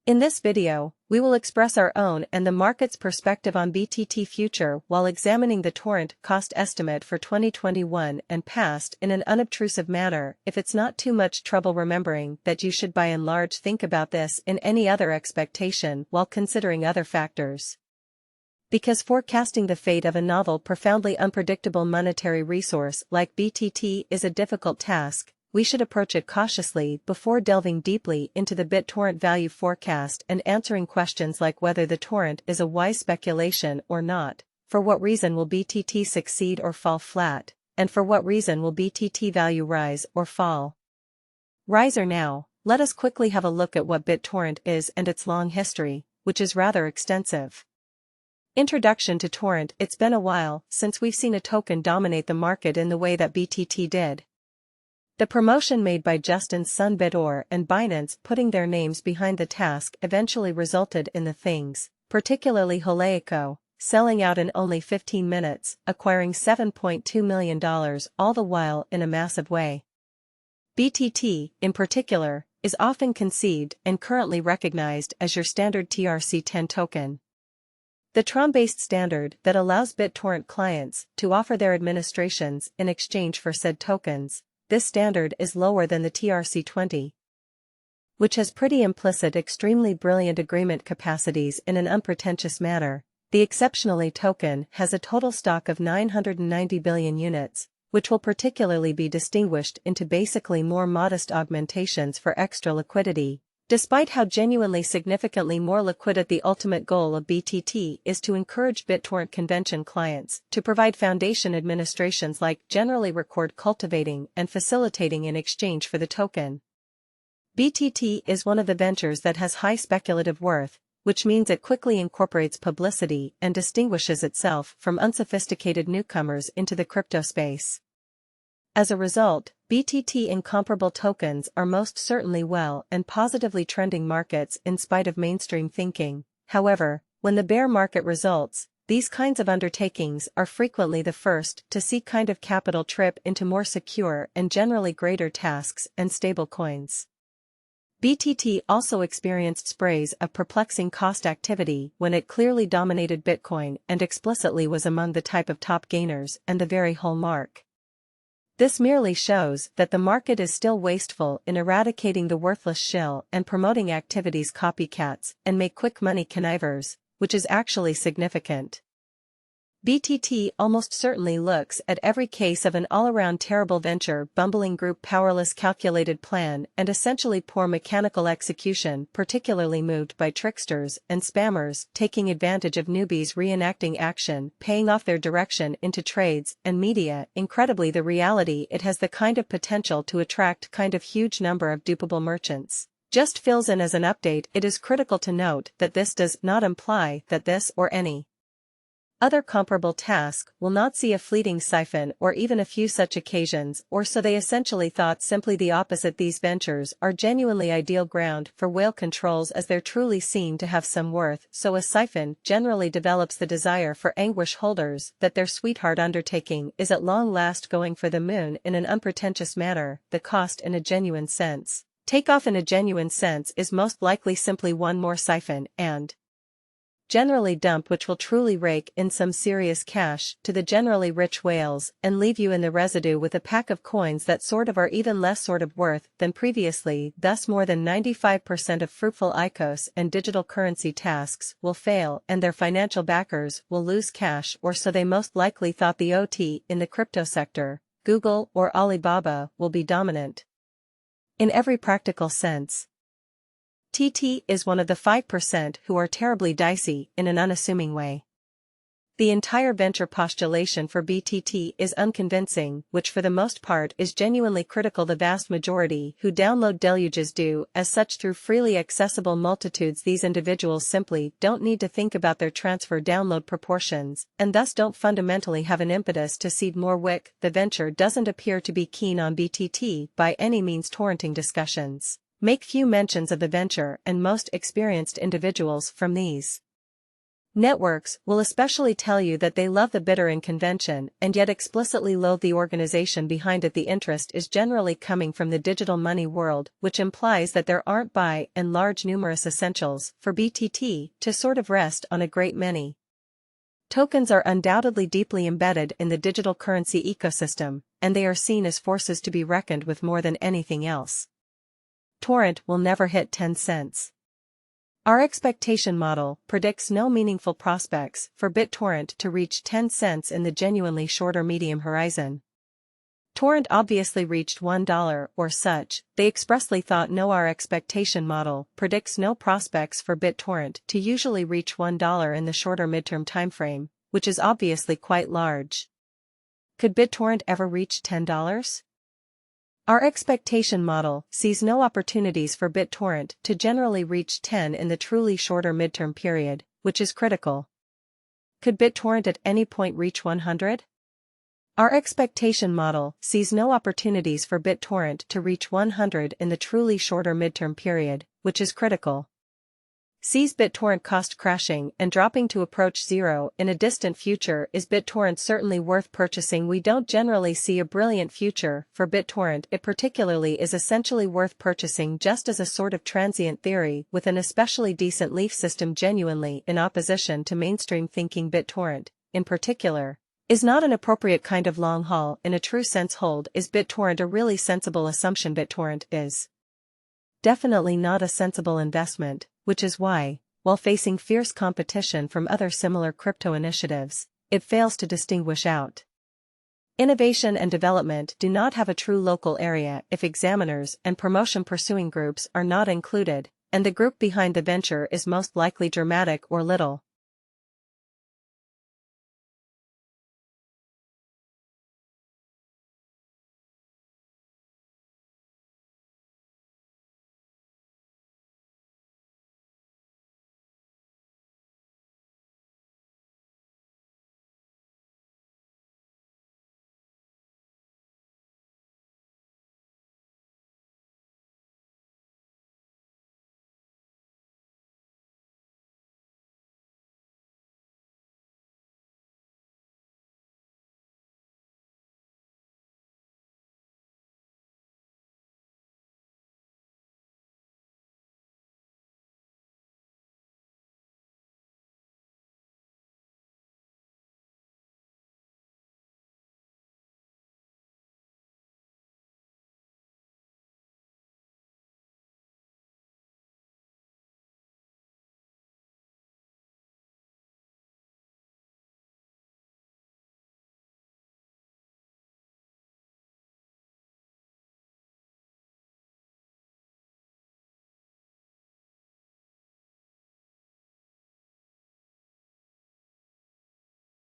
In this video, we will express our own and the market's perspective on BTT future while examining the torrent cost estimate for 2021 and past in an unobtrusive manner. If it's not too much trouble remembering that you should by and large think about this in any other expectation while considering other factors. Because forecasting the fate of a novel profoundly unpredictable monetary resource like BTT is a difficult task, we should approach it cautiously before delving deeply into the Bittorrent value forecast and answering questions like whether the torrent is a wise speculation or not, for what reason will BTT succeed or fall flat, and for what reason will BTT value rise or fall. Riser now, let us quickly have a look at what Bittorrent is and its long history, which is rather extensive. Introduction to Torrent. It's been a while since we've seen a token dominate the market in the way that BTT did. The promotion made by Justin's son Bittorrent and Binance putting their names behind the task eventually resulted in the things, particularly Holeico, selling out in only 15 minutes, acquiring $7.2 million, all the while in a massive way. BTT, in particular, is often conceived and currently recognized as your standard TRC10 token. The Tron-based standard that allows BitTorrent clients to offer their administrations in exchange for said tokens. This standard is lower than the TRC20, which has pretty implicit extremely brilliant agreement capacities in an unpretentious manner. The exceptionally token has a total stock of 990 billion units, which will particularly be distinguished into basically more modest augmentations for extra liquidity. Despite how genuinely significantly more liquid, the ultimate goal of BTT is to encourage BitTorrent convention clients to provide foundation administrations like generally record cultivating and facilitating in exchange for the token. BTT is one of the ventures that has high speculative worth, which means it quickly incorporates publicity and distinguishes itself from unsophisticated newcomers into the crypto space. As a result, BTT incomparable tokens are most certainly well and positively trending markets in spite of mainstream thinking. However, when the bear market results, these kinds of undertakings are frequently the first to see kind of capital trip into more secure and generally greater tasks and stable coins. BTT also experienced sprays of perplexing cost activity when it clearly dominated Bitcoin and explicitly was among the type of top gainers and the very hallmark. This merely shows that the market is still wasteful in eradicating the worthless shill and promoting activities copycats and make quick money connivers, which is actually significant. BTT almost certainly looks at every case of an all-around terrible venture, bumbling group, powerless calculated plan, and essentially poor mechanical execution, particularly moved by tricksters and spammers taking advantage of newbies reenacting action, paying off their direction into trades and media. Incredibly, the reality it has the kind of potential to attract kind of huge number of dupable merchants. Just fills in as an update. It is critical to note that this does not imply that this or any other comparable task will not see a fleeting siphon or even a few such occasions, or so they essentially thought. Simply the opposite. These ventures are genuinely ideal ground for whale controls as they're truly seen to have some worth, so a siphon generally develops the desire for anguish holders that their sweetheart undertaking is at long last going for the moon in an unpretentious manner. The cost in a genuine sense, takeoff in a genuine sense, is most likely simply one more siphon and generally dump, which will truly rake in some serious cash to the generally rich whales and leave you in the residue with a pack of coins that sort of are even less sort of worth than previously. Thus more than 95% of fruitful ICOs and digital currency tasks will fail and their financial backers will lose cash, or so they most likely thought. The OT in the crypto sector, Google or Alibaba, will be dominant in every practical sense. TT is one of the 5% who are terribly dicey in an unassuming way. The entire venture postulation for BTT is unconvincing, which for the most part is genuinely critical. The vast majority who download deluges do as such through freely accessible multitudes. These individuals simply don't need to think about their transfer download proportions, and thus don't fundamentally have an impetus to seed more wick. The venture doesn't appear to be keen on BTT by any means. Torrenting discussions make few mentions of the venture, and most experienced individuals from these Networks will especially tell you that they love the Bittorrent convention and yet explicitly loathe the organization behind it. The interest is generally coming from the digital money world, which implies that there aren't by and large numerous essentials for BTT to sort of rest on a great many. Tokens are undoubtedly deeply embedded in the digital currency ecosystem, and they are seen as forces to be reckoned with more than anything else. Torrent will never hit 10 cents. Our expectation model predicts no meaningful prospects for BitTorrent to reach 10 cents in the genuinely short or medium horizon. Torrent obviously reached $1 or such. They expressly thought no. Our expectation model predicts no prospects for BitTorrent to usually reach $1 in the shorter midterm timeframe, which is obviously quite large. Could BitTorrent ever reach $10? Our expectation model sees no opportunities for BitTorrent to generally reach 10 in the truly shorter midterm period, which is critical. Could BitTorrent at any point reach 100? Our expectation model sees no opportunities for BitTorrent to reach 100 in the truly shorter midterm period, which is critical. Sees BitTorrent cost crashing and dropping to approach zero in a distant future. Is BitTorrent certainly worth purchasing? We don't generally see a brilliant future for BitTorrent. It particularly is essentially worth purchasing just as a sort of transient theory with an especially decent leaf system genuinely in opposition to mainstream thinking. BitTorrent, in particular, is not an appropriate kind of long haul in a true sense hold. Is BitTorrent a really sensible assumption? BitTorrent is definitely not a sensible investment, which is why, while facing fierce competition from other similar crypto initiatives, it fails to distinguish out. Innovation and development do not have a true local area if examiners and promotion pursuing groups are not included, and the group behind the venture is most likely dramatic or little.